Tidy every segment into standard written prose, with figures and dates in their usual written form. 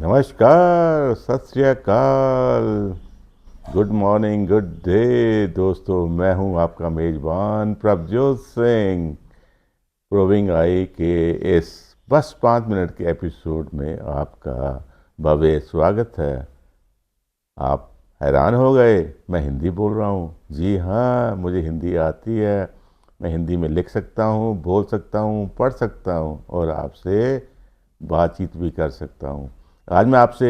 नमस्कार, सत श्री अकाल, गुड मॉर्निंग, गुड डे दोस्तों। मैं हूं आपका मेज़बान प्रभजोत सिंह। प्रूविंग आई के इस बस 5 मिनट के एपिसोड में आपका भव्य स्वागत है। आप हैरान हो गए, मैं हिंदी बोल रहा हूँ। जी हाँ, मुझे हिंदी आती है। मैं हिंदी में लिख सकता हूँ, बोल सकता हूँ, पढ़ सकता हूँ और आपसे बातचीत भी कर सकता हूँ। आज मैं आपसे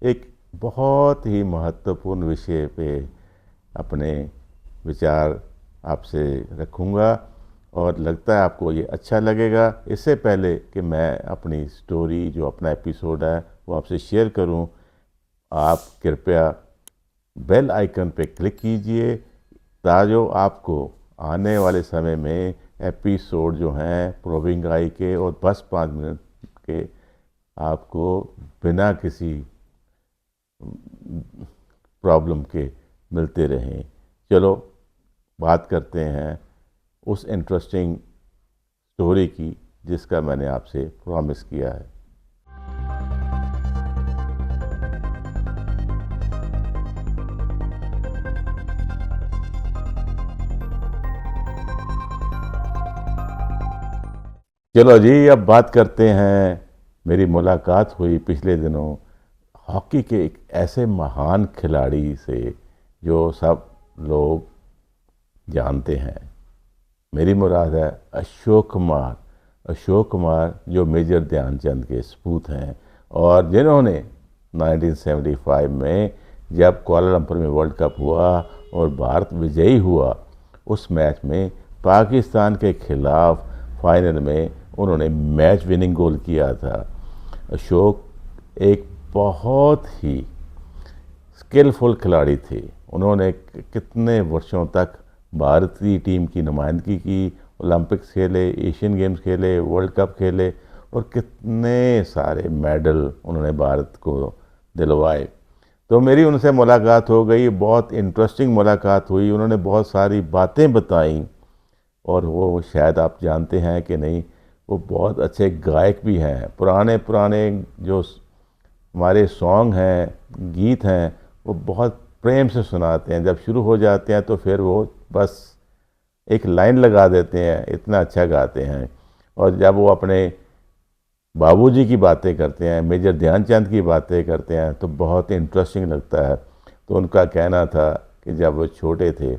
एक बहुत ही महत्वपूर्ण विषय पे अपने विचार आपसे रखूँगा और लगता है आपको ये अच्छा लगेगा। इससे पहले कि मैं अपनी स्टोरी, जो अपना एपिसोड है, वो आपसे शेयर करूँ, आप कृपया बेल आइकन पे क्लिक कीजिए ताकि आपको आने वाले समय में एपिसोड जो हैं प्रूविंग आई के और बस 5 मिनट के आपको बिना किसी प्रॉब्लम के मिलते रहें। चलो बात करते हैं उस इंटरेस्टिंग स्टोरी की जिसका मैंने आपसे प्रॉमिस किया है। चलो जी, अब बात करते हैं। मेरी मुलाकात हुई पिछले दिनों हॉकी के एक ऐसे महान खिलाड़ी से जो सब लोग जानते हैं। मेरी मुराद है अशोक कुमार। अशोक कुमार जो मेजर ध्यानचंद के सपूत हैं और जिन्होंने 1975 में जब कुआलालंपुर में वर्ल्ड कप हुआ और भारत विजयी हुआ, उस मैच में पाकिस्तान के खिलाफ फाइनल में उन्होंने मैच विनिंग गोल किया था। अशोक एक बहुत ही स्किलफुल खिलाड़ी थे। उन्होंने कितने वर्षों तक भारतीय टीम की नुमाइंदगी की, ओलंपिक्स खेले, एशियन गेम्स खेले, वर्ल्ड कप खेले और कितने सारे मेडल उन्होंने भारत को दिलवाए। तो मेरी उनसे मुलाकात हो गई, बहुत इंटरेस्टिंग मुलाकात हुई। उन्होंने बहुत सारी बातें बताई और वो शायद आप जानते हैं कि नहीं, वो बहुत अच्छे गायक भी हैं। पुराने पुराने जो हमारे सॉन्ग हैं, गीत हैं, वो बहुत प्रेम से सुनाते हैं। जब शुरू हो जाते हैं तो फिर वो बस एक लाइन लगा देते हैं, इतना अच्छा गाते हैं। और जब वो अपने बाबूजी की बातें करते हैं, मेजर ध्यानचंद की बातें करते हैं, तो बहुत इंटरेस्टिंग लगता है। तो उनका कहना था कि जब वो छोटे थे,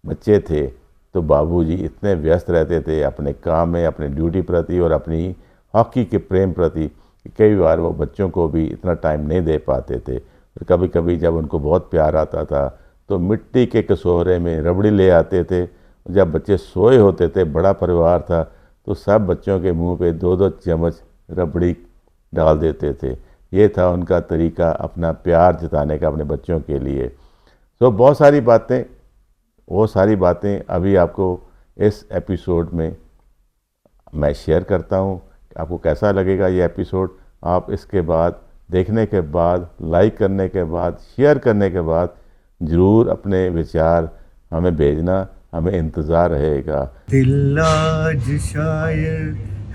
बच्चे थे, तो बाबूजी इतने व्यस्त रहते थे अपने काम में, अपने ड्यूटी प्रति और अपनी हॉकी के प्रेम प्रति कि कई बार वो बच्चों को भी इतना टाइम नहीं दे पाते थे। और कभी कभी जब उनको बहुत प्यार आता था तो मिट्टी के कटोरे में रबड़ी ले आते थे। जब बच्चे सोए होते थे, बड़ा परिवार था, तो सब बच्चों के मुंह पे 2-2 चम्मच रबड़ी डाल देते थे। ये था उनका तरीका अपना प्यार जताने का अपने बच्चों के लिए। तो बहुत सारी बातें, वो सारी बातें अभी आपको इस एपिसोड में मैं शेयर करता हूँ। आपको कैसा लगेगा ये एपिसोड, आप इसके बाद देखने के बाद, लाइक करने के बाद, शेयर करने के बाद ज़रूर अपने विचार हमें भेजना, हमें इंतज़ार रहेगा। दिल आज शायर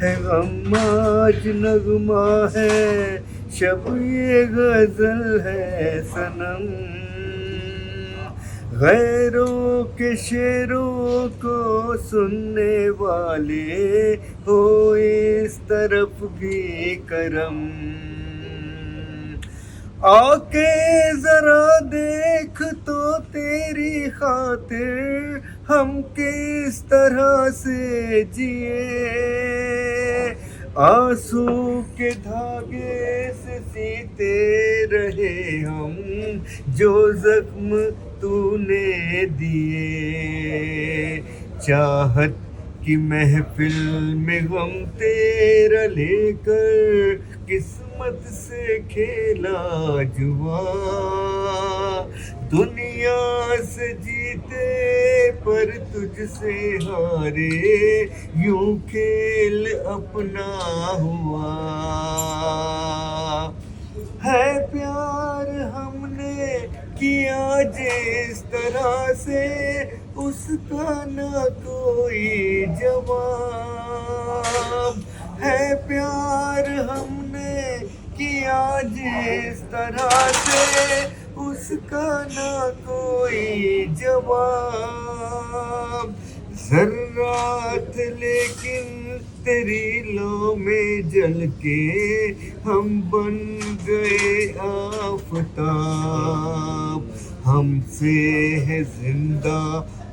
है, गम आज नगमा है, शब ये गजल है सनम। गैरों के शेरों को सुनने वाले हो इस तरफ भी करम। आके जरा देख तो तेरी खातिर हम किस तरह से जिए, आंसू के धागे से सीते रहे हम जो जख्म तूने दिए। चाहत की महफिल में गम तेरा लेकर किस्मत से खेला जुआ। दुनिया से जीते पर तुझसे हारे, यूं खेल अपना हुआ। है प्यार हमने किया जिस तरह से, उसका ना कोई जवाब। है प्यार हमने कि आज इस तरह से उसका ना कोई जवाब। ज़र्रात लेकिन तेरी लौ में जल के हम बन गए आफताब। हमसे है जिंदा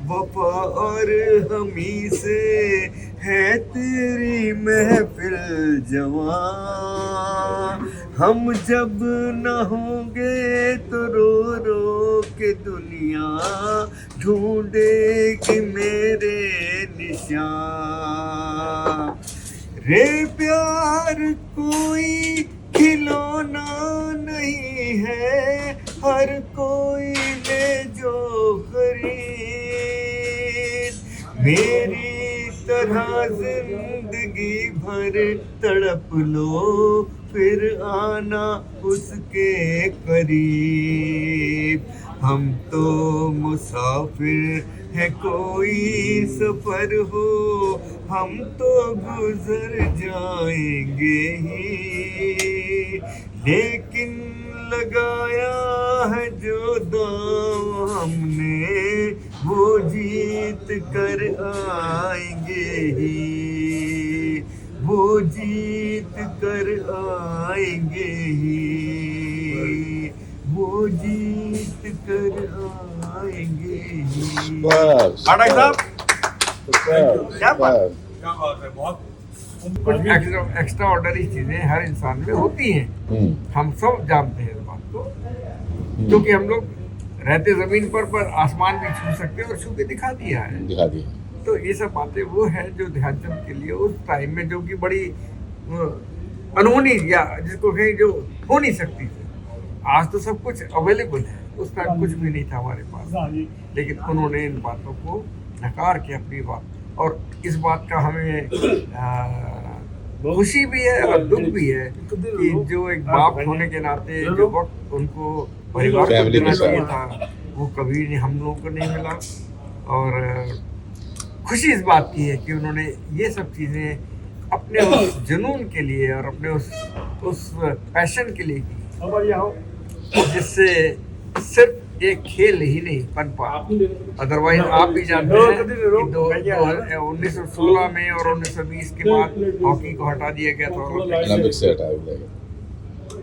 वफा और हमी से है तेरी महफिल जवां। हम जब न होंगे तो रो रो के दुनिया ढूंढेगी मेरे निशान। रे प्यार कोई खिलौना नहीं है, हर कोई ले जो खरीद। मेरी तरह जिंदगी भर तड़प लो, फिर आना उसके करीब। हम तो मुसाफिर है कोई सफर हो, हम तो गुजर जाएंगे ही। लेकिन लगाया है जो दांव हमने, वो जीत कर आएंगे ही, वो जीत कर आएंगे ही, वो जीत कर आएंगे ही। पाठक साहब क्या बात क्या बात है, बहुत कुछ एक्स्ट्रा ऑर्डनरी चीजें हर इंसान में होती हैं। हम सब जानते हैं इस बात को, क्योंकि हम लोग रहते जमीन पर आसमान भी छू सकते हैं और छू के दिखा दिया है। दिखा दिया। तो ये सब बातें वो है जो ध्यानचंद के लिए उस टाइम में, जो कि बड़ी अनहोनी या जिसको कहें जो हो नहीं सकती थी। आज तो सब कुछ अवेलेबल है, उस टाइम कुछ भी नहीं था हमारे पास। लेकिन उन्होंने इन बातों को नकार के अपनी बात, और इस बात का हमें खुशी भी है और दुख भी है कि जो एक बाप होने के नाते जो वक्त उनको परिवार को देना चाहिए था, वो कभी नहीं हम लोगों को नहीं मिला। और खुशी इस बात की है कि उन्होंने ये सब चीज़ें अपने उस जुनून के लिए और अपने उस पैशन के लिए की, जिससे सिर्फ एक खेल ही नहीं बन पाया। अदरवाइज आप भी जानते हैं कि 1916 में और 1920 के बाद हॉकी को हटा दिया गया था, ओलंपिक से हटा दिया गया।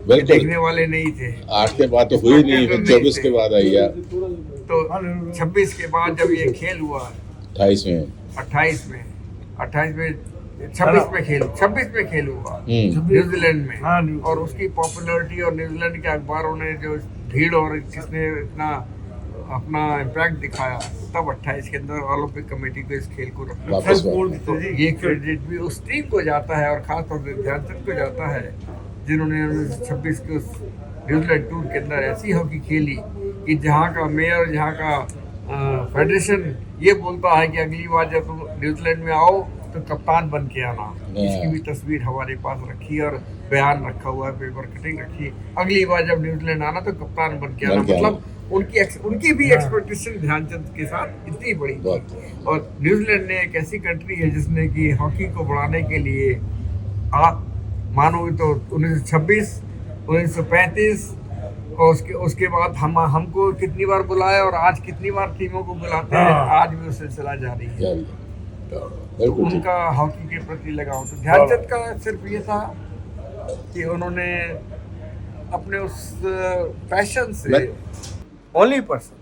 देखने बिल्कुल, वाले नहीं थे। 8 के बाद तो हुई नहीं, फिर 24 के बाद आई है, तो 26 के बाद जब ये खेल हुआ 28 में 28 में 26 में खेल हुआ न्यूजीलैंड में, और उसकी पॉपुलैरिटी और न्यूजीलैंड के अखबारों ने जो भीड़ और किसने इतना अपना इम्पैक्ट दिखाया, तब 28 के अंदर ओलंपिक कमेटी को इस खेल को वापस रखा। तो ये क्रेडिट भी उस टीम को जाता है, और खासतौर से ध्यानचंद को जाता है, जिन्होंने 1926 के उस न्यूजीलैंड टूर के अंदर ऐसी हॉकी खेली कि जहाँ का मेयर, जहाँ का फेडरेशन ये बोलता है कि अगली बार जब तुम न्यूजीलैंड में आओ तो कप्तान बन के आना। इसकी भी तस्वीर हमारे पास रखी है और बयान रखा हुआ है, पेपर कटिंग रखी है। अगली बार जब न्यूजीलैंड आना तो कप्तान बन के आना, मतलब उनकी भी एक्सपेक्टेशन ध्यानचंद के साथ इतनी बड़ी थी। और न्यूजीलैंड ने एक ऐसी कंट्री है जिसने कि हॉकी को बढ़ाने के लिए आप मानोगे तो 1926, 1935 और उसके बाद हमको कितनी बार बुलाया, और आज कितनी बार टीमों को बुलाते हैं, आज भी वो सिलसिला जारी है। तो उनका हॉकी के प्रति लगाव, तो ध्यानचंद का सिर्फ ये था कि उन्होंने अपने उस पैशन से, ओनली पर्सन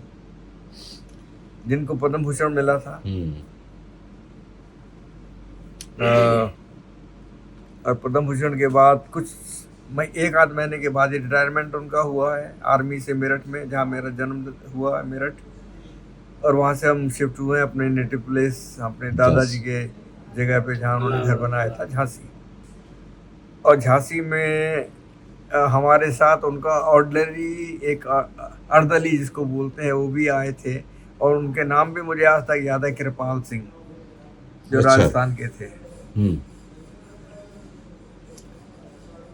जिनको पद्म भूषण मिला था, और पद्म भूषण के बाद एक आध महीने के बाद ही रिटायरमेंट उनका हुआ है आर्मी से, मेरठ में, जहाँ मेरा जन्म हुआ है, मेरठ। और वहाँ से हम शिफ्ट हुए हैं अपने नेटिव प्लेस, अपने दादाजी के जगह पे जहाँ उन्होंने घर बनाया था, झांसी। और झांसी में हमारे साथ उनका ऑर्डिनरी एक अर्दली जिसको बोलते हैं, वो भी आए थे, और उनके नाम भी मुझे आज तक याद है, कृपाल सिंह, जो राजस्थान के थे।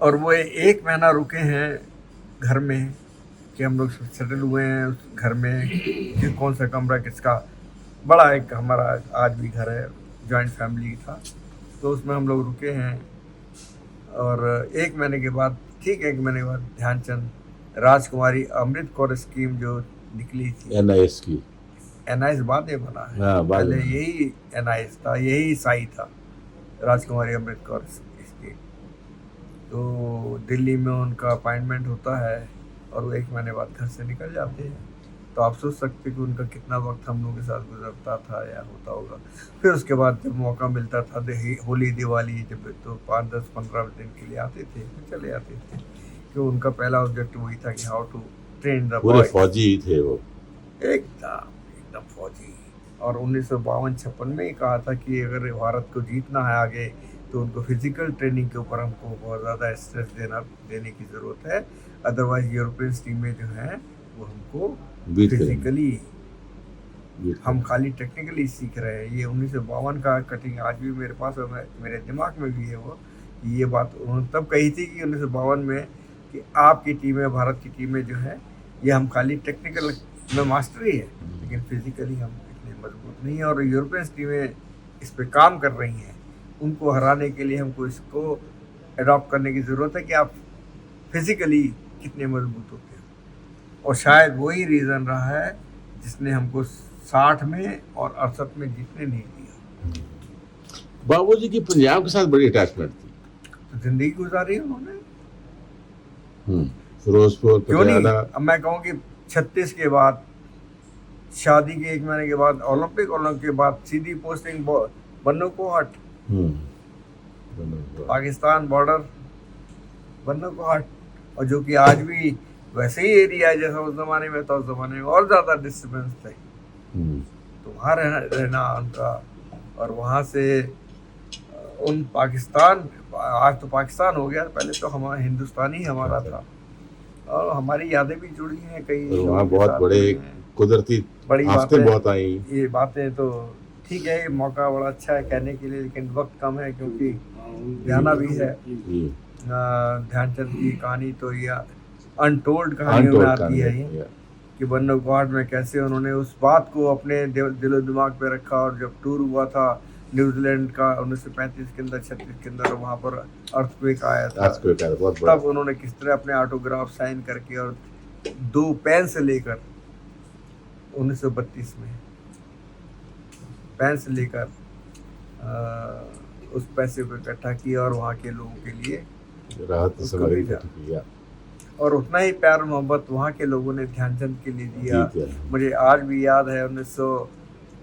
और वो 1 महीना रुके हैं घर में, कि हम लोग सेटल हुए हैं उस घर में कि कौन सा कमरा किसका। बड़ा एक हमारा आज भी घर है, जॉइंट फैमिली था, तो उसमें हम लोग रुके हैं। और 1 महीने के बाद ठीक है, एक महीने के बाद ध्यानचंद, राजकुमारी अमृत कौर स्कीम जो निकली थी, NIS की। NIS बाद में बना है, हाँ, बाद पहले में। यही NIS था, यही साई था, राजकुमारी अमृत कौर स्कीम। तो दिल्ली में उनका अपॉइंटमेंट होता है और वो एक महीने बाद घर से निकल जाते हैं। तो आप सोच सकते कि उनका कितना वक्त हम लोगों के साथ गुजरता था या होता होगा। फिर उसके बाद जब मौका मिलता था, होली दिवाली जब, तो 5, 10, 15 दिन के लिए आते थे, फिर चले जाते थे। कि उनका पहला ऑब्जेक्टिव वही था कि हाउ टू ट्रेन द पूरे बॉयज। फौजी ही थे वो। एकदम फौजी। और 1952-56 में ही कहा था कि अगर भारत को जीतना है आगे, तो उनको फिजिकल ट्रेनिंग के ऊपर हमको बहुत ज़्यादा स्ट्रेस देने की ज़रूरत है। अदरवाइज यूरोपियन टीमें जो हैं वो हमको बीट करेंगे। फिजिकली, बीट हम खाली टेक्निकली सीख रहे हैं। ये 1952 का कटिंग आज भी मेरे पास है, मेरे दिमाग में भी है वो। ये बात उन्होंने तब कही थी कि 1952 में कि आपकी टीमें, भारत की टीमें जो है, ये हम खाली टेक्निकल में मास्टरी है, लेकिन फिजिकली हम इतने मजबूत नहीं है। और यूरोपियन टीमें इस पे काम कर रही हैं। उनको हराने के लिए हमको इसको अडॉप्ट करने की ज़रूरत है कि आप फिजिकली कितने मजबूत होते हैं। और शायद वही रीज़न रहा है जिसने हमको 60 में और 68 में जीतने नहीं दिया। बाबूजी की पंजाब के साथ बड़ी अटैचमेंट थी। तो जिंदगी गुजारी उन्होंने, फिरोजपुर, क्यों नहीं। पटियाला। अब मैं कहूँ कि 36 के बाद, शादी के 1 महीने के बाद, ओलंपिक के बाद सीधी पोस्टिंग बन्नूकोहट, पाकिस्तान बॉर्डर, बन्नूकोहट। और जो कि आज भी वैसे ही एरिया है जैसा उस जमाने में था। उस जमाने में और ज़्यादा डिस्टर्बेंस थे। तो वहाँ रहना उनका, और वहाँ से उन पाकिस्तान, आज तो पाकिस्तान हो गया, पहले तो हमारा हिंदुस्तान ही हमारा था। और हमारी यादें भी जुड़ी हैं कई। और वहाँ बहुत बड़े कुदरती बड़ी आफतें बातें बहुत आई। ये बातें तो ठीक है, ये मौका बड़ा अच्छा है कहने के लिए, लेकिन वक्त कम है क्योंकि जाना भी है। ध्यानचंद की कहानी तो ये अनटोल्ड कहानियों में आती है ये, कि बन्नूकोहट में कैसे उन्होंने उस बात को अपने दिलो दिमाग पे रखा। और जब टूर हुआ था न्यूजीलैंड का 1935 के अंदर, 36 के अंदर, वहाँ पर अर्थक्वेक आया था, तब उन्होंने किस तरह अपने ऑटोग्राफ साइन करके, और 2 पेन से लेकर 1932 में पेन से लेकर उस पैसे को इकट्ठा किया और वहाँ के लोगों के लिए राहत सामग्री इकट्ठी किया। और उतना ही प्यार मोहब्बत वहाँ के लोगों ने ध्यानचंद के लिए दिया। मुझे आज भी याद है 1900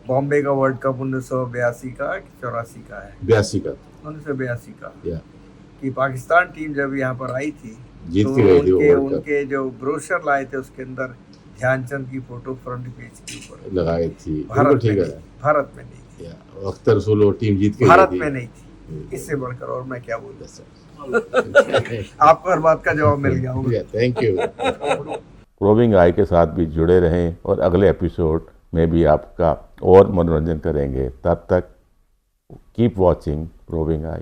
बॉम्बे का वर्ल्ड कप 1982 का, 84 का है, 1982 का, कि पाकिस्तान टीम जब यहाँ पर आई थी, जीत तो के गई थी उनके जो ब्रोशर लाए थे उसके अंदर ध्यानचंद की फोटो फ्रंट पेज के ऊपर लगाई थी। भारत में नहीं थी। अख्तर रसूल टीम जीत के भारत में नहीं थी। इससे बढ़कर और मैं क्या बोल आपको हर बात का जवाब मिल गया होगा। Thank you. प्रोबिंग आई के साथ भी जुड़े रहें और अगले एपिसोड में भी आपका और मनोरंजन करेंगे। तब तक कीप वॉचिंग प्रोबिंग आई।